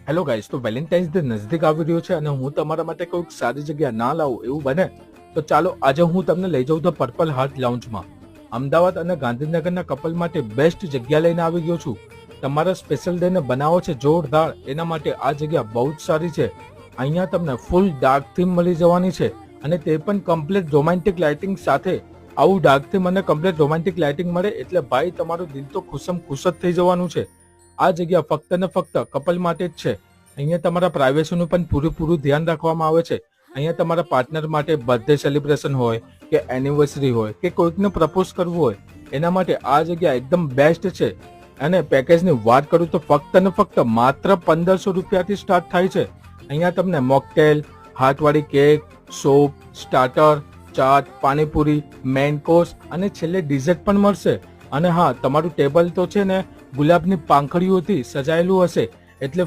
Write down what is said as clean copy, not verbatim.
Hello guys, તો Valentine's day નજદીક આવી રહ્યો છે અને હું તમારા માટે કોઈક સારી જગ્યા ના લાવું એવું બને તો ચાલો આજે હું તમને લઈ જાઉં તો પર્પલ હાર્ટ લાઉન્જમાં. અમદાવાદ અને ગાંધીનગરના કપલ માટે બેસ્ટ જગ્યા લઈને આવી ગયો છું. તમારા સ્પેશિયલ ડે ને બનાવો છે જોરદાર, એના માટે આ જગ્યા બહુ જ સારી છે. અહીંયા તમને ફૂલ ડાર્ક થીમ મળી જવાની છે અને તે પણ કમ્પ્લીટ રોમેન્ટિક લાઇટિંગ સાથે. આવું ડાર્ક થીમ અને કમ્પ્લીટ રોમેન્ટિક લાઇટિંગ મળે એટલે ભાઈ તમારું દિલ તો ખુશમ ખુશ જ થઈ જવાનું છે. આ જગ્યા ફક્ત ને ફક્ત કપલ માટે જ છે. અહીંયા તમારા પ્રાઇવેસીનું પણ પૂરેપૂરું ધ્યાન રાખવામાં આવે છે. અહીંયા તમારા પાર્ટનર માટે બર્થડે સેલિબ્રેશન હોય કે એનિવર્સરી હોય કે કોઈકને પ્રપોઝ કરવું હોય એના માટે આ જગ્યા એકદમ બેસ્ટ છે. અને પેકેજની વાત કરું તો ફક્ત ને ફક્ત માત્ર 1500 રૂપિયાથી સ્ટાર્ટ થાય છે. અહીંયા તમને મોકટેલ, હાથવાળી cake, soup, starter, chaat, panipuri, main course અને છેલ્લે ડિઝર્ટ પણ મળશે. અને હા, તમારું ટેબલ તો છે ને ગુલાબની પાંખડીઓથી સજાયેલું હશે એટલે